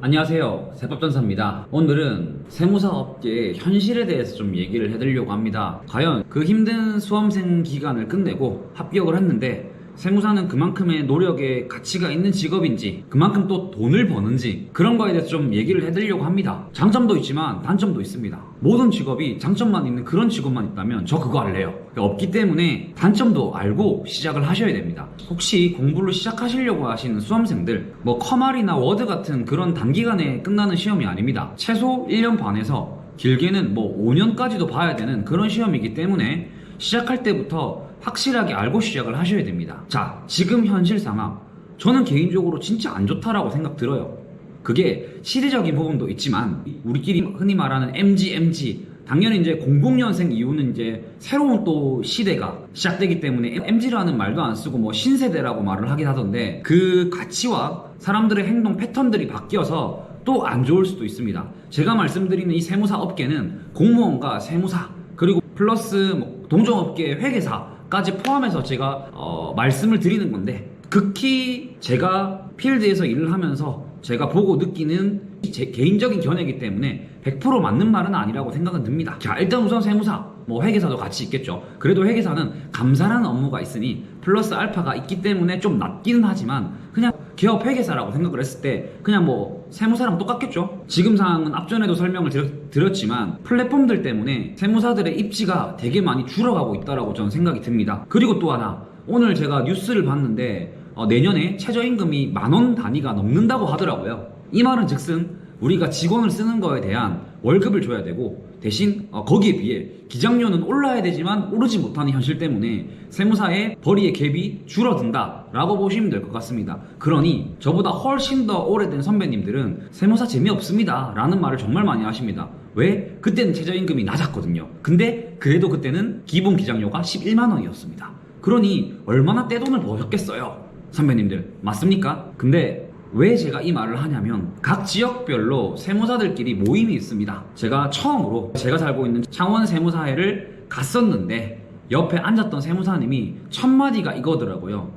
안녕하세요. 세법전사입니다. 오늘은 세무사 업계의 현실에 대해서 좀 얘기를 해드리려고 합니다. 과연 그 힘든 수험생 기간을 끝내고 합격을 했는데 세무사는 그만큼의 노력에 가치가 있는 직업인지, 그만큼 또 돈을 버는지, 그런 거에 대해서 좀 얘기를 해드리려고 합니다. 장점도 있지만 단점도 있습니다. 모든 직업이 장점만 있는 그런 직업만 있다면 저 그거 할래요. 없기 때문에 단점도 알고 시작을 하셔야 됩니다. 혹시 공부를 시작하시려고 하시는 수험생들, 커말이나 워드 같은 그런 단기간에 끝나는 시험이 아닙니다. 최소 1년 반에서 길게는 5년까지도 봐야 되는 그런 시험이기 때문에 시작할 때부터 확실하게 알고 시작을 하셔야 됩니다. 자, 지금 현실 상황, 저는 개인적으로 진짜 안 좋다라고 생각 들어요. 그게 시대적인 부분도 있지만 우리끼리 흔히 말하는 MG 당연히 이제 00년생 이후는 이제 새로운 또 시대가 시작되기 때문에 MG라는 말도 안 쓰고 신세대라고 말을 하긴 하던데, 그 가치와 사람들의 행동 패턴들이 바뀌어서 또 안 좋을 수도 있습니다. 제가 말씀드리는 이 세무사 업계는 공무원과 세무사, 그리고 플러스 동종업계 회계사까지 포함해서 제가 말씀을 드리는 건데, 극히 제가 필드에서 일을 하면서 제가 보고 느끼는 제 개인적인 견해이기 때문에 100% 맞는 말은 아니라고 생각은 듭니다. 자, 일단 우선 세무사, 회계사도 같이 있겠죠. 그래도 회계사는 감사라는 업무가 있으니 플러스 알파가 있기 때문에 좀 낮기는 하지만 그냥 개업 회계사라고 생각을 했을 때 그냥 세무사랑 똑같겠죠. 지금 상황은 앞전에도 설명을 드렸지만 플랫폼들 때문에 세무사들의 입지가 되게 많이 줄어가고 있다라고 저는 생각이 듭니다. 그리고 또 하나, 오늘 제가 뉴스를 봤는데 내년에 최저임금이 10,000원 단위가 넘는다고 하더라고요. 이 말은 즉슨 우리가 직원을 쓰는 거에 대한 월급을 줘야 되고, 대신 거기에 비해 기장료는 올라야 되지만 오르지 못하는 현실 때문에 세무사의 벌이의 갭이 줄어든다 라고 보시면 될 것 같습니다. 그러니 저보다 훨씬 더 오래된 선배님들은 세무사 재미없습니다 라는 말을 정말 많이 하십니다. 왜? 그때는 최저임금이 낮았거든요. 근데 그래도 그때는 기본 기장료가 110,000원이었습니다. 그러니 얼마나 떼돈을 버셨겠어요, 선배님들. 맞습니까? 근데 왜 제가 이 말을 하냐면, 각 지역별로 세무사들끼리 모임이 있습니다. 제가 처음으로 제가 살고 있는 창원 세무사회를 갔었는데 옆에 앉았던 세무사님이 첫 마디가 이거더라고요.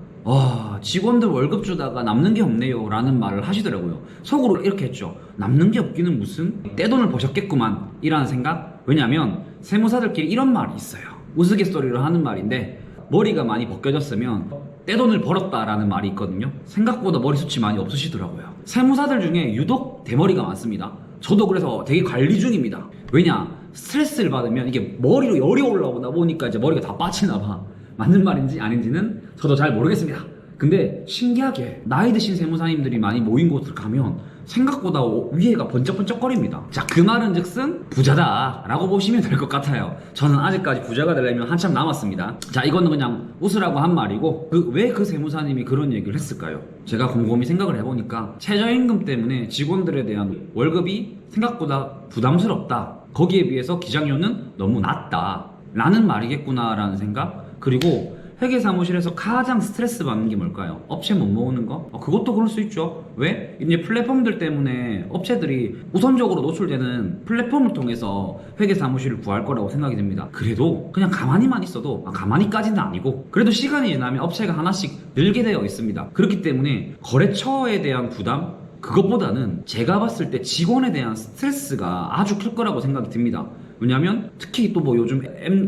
직원들 월급 주다가 남는 게 없네요 라는 말을 하시더라고요. 속으로 이렇게 했죠. 남는 게 없기는 무슨, 떼돈을 버셨겠구만 이라는 생각. 왜냐면 세무사들끼리 이런 말이 있어요. 우스갯소리로 하는 말인데, 머리가 많이 벗겨졌으면 떼돈을 벌었다라는 말이 있거든요. 생각보다 머리숱이 많이 없으시더라고요. 세무사들 중에 유독 대머리가 많습니다. 저도 그래서 되게 관리 중입니다. 왜냐, 스트레스를 받으면 이게 머리로 열이 올라오다 보니까 이제 머리가 다 빠지나 봐. 맞는 말인지 아닌지는 저도 잘 모르겠습니다. 근데 신기하게 나이 드신 세무사님들이 많이 모인 곳을 가면 생각보다 위에가 번쩍번쩍거립니다. 자, 그 말은 즉슨 부자다 라고 보시면 될 것 같아요. 저는 아직까지 부자가 되려면 한참 남았습니다. 자, 이거는 그냥 웃으라고 한 말이고, 왜 그 세무사님이 그런 얘기를 했을까요? 제가 곰곰이 생각을 해보니까 최저임금 때문에 직원들에 대한 월급이 생각보다 부담스럽다, 거기에 비해서 기장료는 너무 낮다 라는 말이겠구나 라는 생각. 그리고 회계사무실에서 가장 스트레스 받는 게 뭘까요? 업체 못 모으는 거? 그것도 그럴 수 있죠. 왜? 이제 플랫폼들 때문에 업체들이 우선적으로 노출되는 플랫폼을 통해서 회계사무실을 구할 거라고 생각이 듭니다. 그래도 그냥 가만히만 있어도, 가만히까지는 아니고 그래도 시간이 지나면 업체가 하나씩 늘게 되어 있습니다. 그렇기 때문에 거래처에 대한 부담, 그것보다는 제가 봤을 때 직원에 대한 스트레스가 아주 클 거라고 생각이 듭니다. 왜냐면 특히 또 요즘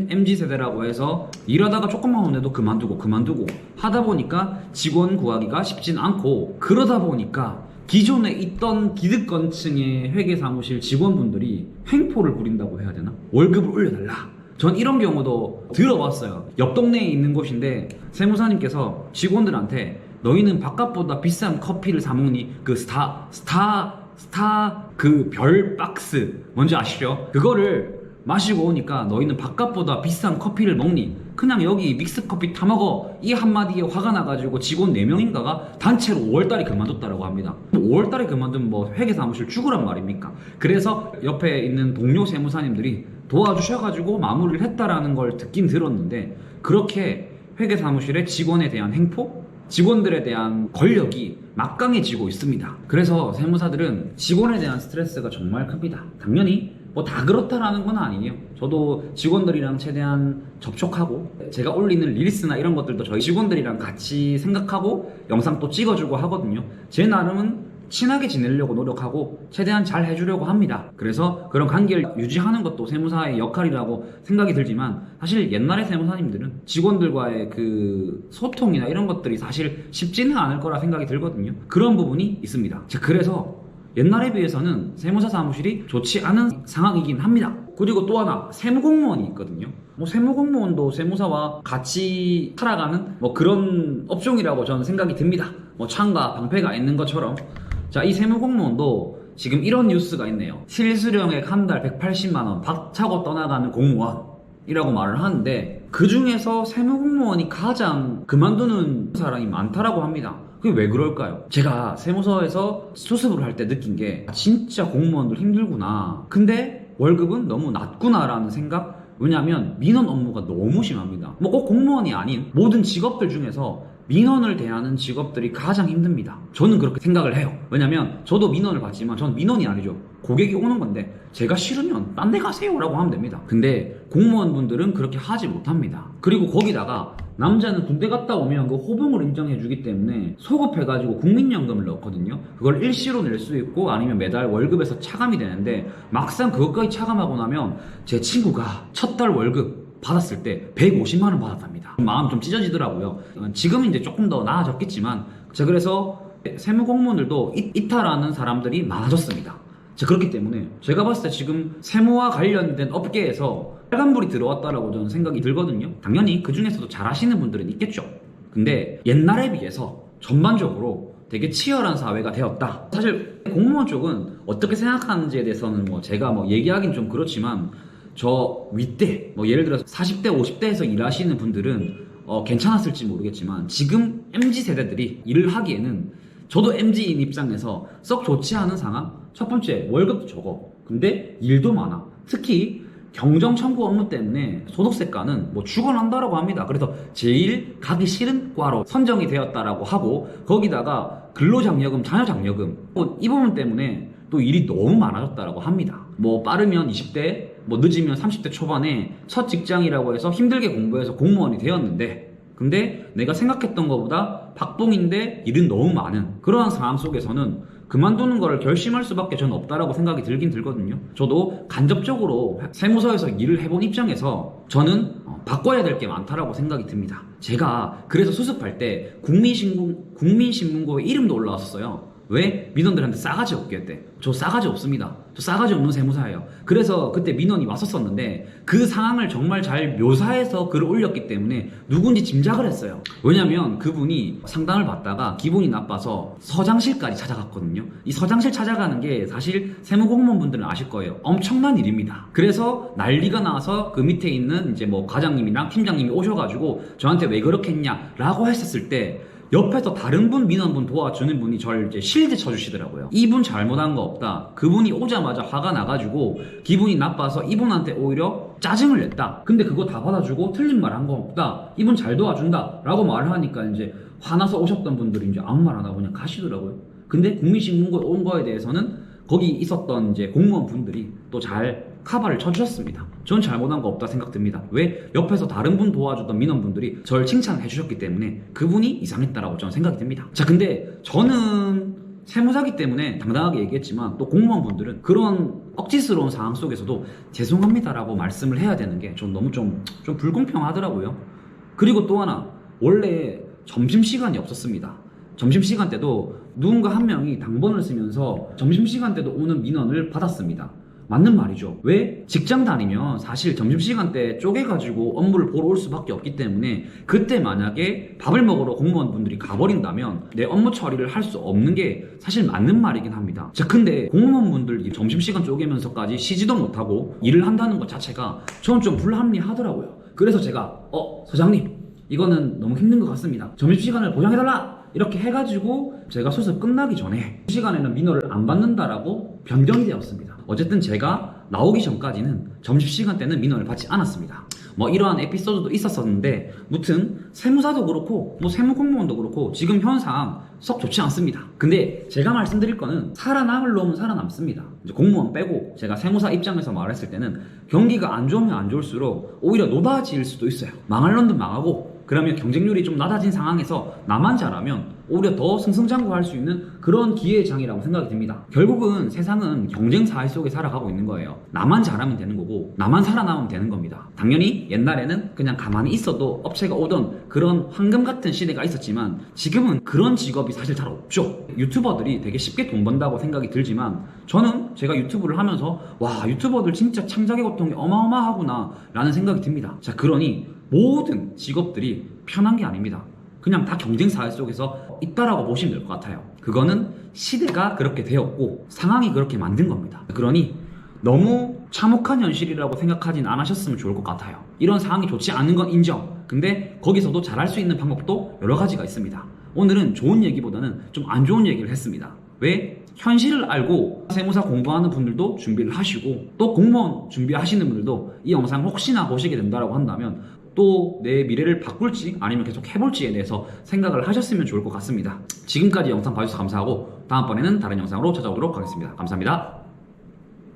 MZ세대라고 해서 일하다가 조금만 혼내도 그만두고 하다 보니까 직원 구하기가 쉽진 않고, 그러다 보니까 기존에 있던 기득권층의 회계사무실 직원분들이 횡포를 부린다고 해야 되나? 월급을 올려달라. 전 이런 경우도 들어봤어요. 옆 동네에 있는 곳인데 세무사님께서 직원들한테 너희는 바깥보다 비싼 커피를 사 먹니? 그 그 별 박스 뭔지 아시죠? 그거를 마시고 오니까 너희는 바깥보다 비싼 커피를 먹니? 그냥 여기 믹스커피 타먹어. 이 한마디에 화가 나가지고 직원 4명인가가 단체로 5월달에 그만뒀다라고 합니다. 5월달에 그만두면 회계사무실 죽으란 말입니까? 그래서 옆에 있는 동료 세무사님들이 도와주셔가지고 마무리를 했다라는 걸 듣긴 들었는데, 그렇게 회계사무실의 직원에 대한 횡포? 직원들에 대한 권력이 막강해지고 있습니다. 그래서 세무사들은 직원에 대한 스트레스가 정말 큽니다. 당연히 다 그렇다라는 건 아니에요. 저도 직원들이랑 최대한 접촉하고, 제가 올리는 릴스나 이런 것들도 저희 직원들이랑 같이 생각하고 영상 또 찍어주고 하거든요. 제 나름은 친하게 지내려고 노력하고 최대한 잘 해주려고 합니다. 그래서 그런 관계를 유지하는 것도 세무사의 역할이라고 생각이 들지만 사실 옛날의 세무사님들은 직원들과의 그 소통이나 이런 것들이 사실 쉽지는 않을 거라 생각이 들거든요. 그런 부분이 있습니다. 자, 그래서 옛날에 비해서는 세무사 사무실이 좋지 않은 상황이긴 합니다. 그리고 또 하나 세무공무원이 있거든요. 뭐 세무공무원도 세무사와 같이 살아가는 뭐 그런 업종이라고 저는 생각이 듭니다. 뭐 창과 방패가 있는 것처럼. 자, 이 세무공무원도 지금 이런 뉴스가 있네요. 실수령액 한 달 180만 원 박차고 떠나가는 공무원이라고 말을 하는데 그 중에서 세무공무원이 가장 그만두는 사람이 많다라고 합니다. 그게 왜 그럴까요? 제가 세무서에서 수습을 할 때 느낀 게 진짜 공무원들 힘들구나. 근데 월급은 너무 낮구나라는 생각? 왜냐면 민원 업무가 너무 심합니다. 뭐 꼭 공무원이 아닌 모든 직업들 중에서 민원을 대하는 직업들이 가장 힘듭니다. 저는 그렇게 생각을 해요. 왜냐면 저도 민원을 받지만 저는 민원이 아니죠. 고객이 오는 건데 제가 싫으면 딴 데 가세요 라고 하면 됩니다. 근데 공무원분들은 그렇게 하지 못합니다. 그리고 거기다가 남자는 군대 갔다 오면 그 호봉을 인정해주기 때문에 소급해가지고 국민연금을 넣거든요. 그걸 일시로 낼 수 있고 아니면 매달 월급에서 차감이 되는데 막상 그것까지 차감하고 나면 제 친구가 첫 달 월급 받았을 때 150만 원 받았답니다. 마음 좀 찢어지더라고요. 지금은 이제 조금 더 나아졌겠지만 자, 그래서 세무공무원들도 이탈하는 사람들이 많아졌습니다. 자, 그렇기 때문에 제가 봤을 때 지금 세무와 관련된 업계에서 빨간불이 들어왔다라고 저는 생각이 들거든요. 당연히 그 중에서도 잘하시는 분들은 있겠죠. 근데 옛날에 비해서 전반적으로 되게 치열한 사회가 되었다. 사실 공무원 쪽은 어떻게 생각하는지에 대해서는 뭐 제가 뭐 얘기하긴 좀 그렇지만 저 윗대 뭐 예를 들어서 40대 50대에서 일하시는 분들은 괜찮았을지 모르겠지만 지금 MZ 세대들이 일을 하기에는 저도 MZ인 입장에서 썩 좋지 않은 상황. 첫 번째 월급도 적어. 근데 일도 많아. 특히 경정 청구 업무 때문에 소득세과는 뭐 죽어난다라고 합니다. 그래서 제일 가기 싫은 과로 선정이 되었다라고 하고 거기다가 근로장려금, 자녀장려금 이 부분 때문에 또 일이 너무 많아졌다라고 합니다. 뭐 빠르면 20대, 뭐 늦으면 30대 초반에 첫 직장이라고 해서 힘들게 공부해서 공무원이 되었는데 근데 내가 생각했던 것보다 박봉인데 일은 너무 많은 그러한 상황 속에서는 그만두는 거를 결심할 수밖에 저는 없다라고 생각이 들긴 들거든요. 저도 간접적으로 세무서에서 일을 해본 입장에서 저는 바꿔야 될 게 많다라고 생각이 듭니다. 제가 그래서 수습할 때 국민신문고에 이름도 올라왔었어요. 왜? 민원들한테 싸가지 없게 했대. 저 싸가지 없습니다. 저 싸가지 없는 세무사예요. 그래서 그때 민원이 왔었었는데 그 상황을 정말 잘 묘사해서 글을 올렸기 때문에 누군지 짐작을 했어요. 왜냐면 그분이 상담을 받다가 기분이 나빠서 서장실까지 찾아갔거든요. 이 서장실 찾아가는 게 사실 세무공무원분들은 아실 거예요. 엄청난 일입니다. 그래서 난리가 나서 그 밑에 있는 이제 뭐 과장님이랑 팀장님이 오셔가지고 저한테 왜 그렇게 했냐라고 했었을 때 옆에서 다른 분 민원분 도와주는 분이 저를 이제 실드 쳐주시더라고요. 이분 잘못한 거 없다. 그분이 오자마자 화가 나가지고 기분이 나빠서 이분한테 오히려 짜증을 냈다. 근데 그거 다 받아주고 틀린 말 한 거 없다. 이분 잘 도와준다. 라고 말을 하니까 이제 화나서 오셨던 분들이 이제 아무 말 안 하고 그냥 가시더라고요. 근데 국민신문고에 온 거에 대해서는 거기 있었던 이제 공무원 분들이 또 잘 카바를 쳐주셨습니다. 전 잘못한 거 없다 생각됩니다. 왜? 옆에서 다른 분 도와주던 민원분들이 저를 칭찬해 주셨기 때문에 그분이 이상했다라고 저는 생각이 듭니다. 자, 근데 저는 세무사기 때문에 당당하게 얘기했지만 또 공무원분들은 그런 억지스러운 상황 속에서도 죄송합니다라고 말씀을 해야 되는 게 전 너무 좀 불공평하더라고요. 그리고 또 하나, 원래 점심시간이 없었습니다. 점심시간 때도 누군가 한 명이 당번을 쓰면서 점심시간 때도 오는 민원을 받았습니다. 맞는 말이죠. 왜? 직장 다니면 사실 점심시간 때 쪼개가지고 업무를 보러 올 수밖에 없기 때문에 그때 만약에 밥을 먹으러 공무원분들이 가버린다면 내 업무 처리를 할 수 없는 게 사실 맞는 말이긴 합니다. 자, 근데 공무원분들이 점심시간 쪼개면서까지 쉬지도 못하고 일을 한다는 것 자체가 저는 좀 불합리하더라고요. 그래서 제가 서장님 이거는 너무 힘든 것 같습니다. 점심시간을 보장해달라! 이렇게 해가지고 제가 수습 끝나기 전에 그 시간에는 민원을 안 받는다라고 변경이 되었습니다. 어쨌든 제가 나오기 전까지는 점심시간 때는 민원을 받지 않았습니다. 뭐 이러한 에피소드도 있었었는데 무튼 세무사도 그렇고 뭐 세무공무원도 그렇고 지금 현상 썩 좋지 않습니다. 근데 제가 말씀드릴 거는 살아남을 놈은 살아남습니다. 이제 공무원 빼고 제가 세무사 입장에서 말했을 때는 경기가 안 좋으면 안 좋을수록 오히려 노다지일 수도 있어요. 망할 놈도 망하고 그러면 경쟁률이 좀 낮아진 상황에서 나만 잘하면 오히려 더 승승장구할 수 있는 그런 기회의 장이라고 생각이 듭니다. 결국은 세상은 경쟁 사회 속에 살아가고 있는 거예요. 나만 잘하면 되는 거고 나만 살아남으면 되는 겁니다. 당연히 옛날에는 그냥 가만히 있어도 업체가 오던 그런 황금 같은 시대가 있었지만 지금은 그런 직업이 사실 잘 없죠. 유튜버들이 되게 쉽게 돈 번다고 생각이 들지만 저는 제가 유튜브를 하면서 와, 유튜버들 진짜 창작의 고통이 어마어마하구나 라는 생각이 듭니다. 자, 그러니 모든 직업들이 편한 게 아닙니다. 그냥 다 경쟁 사회 속에서 있다라고 보시면 될 것 같아요. 그거는 시대가 그렇게 되었고 상황이 그렇게 만든 겁니다. 그러니 너무 참혹한 현실이라고 생각하진 않으셨으면 좋을 것 같아요. 이런 상황이 좋지 않은 건 인정. 근데 거기서도 잘할 수 있는 방법도 여러 가지가 있습니다. 오늘은 좋은 얘기보다는 좀 안 좋은 얘기를 했습니다. 왜? 현실을 알고 세무사 공부하는 분들도 준비를 하시고 또 공무원 준비하시는 분들도 이 영상 혹시나 보시게 된다고 한다면 또 내 미래를 바꿀지 아니면 계속 해볼지에 대해서 생각을 하셨으면 좋을 것 같습니다. 지금까지 영상 봐주셔서 감사하고 다음번에는 다른 영상으로 찾아오도록 하겠습니다. 감사합니다.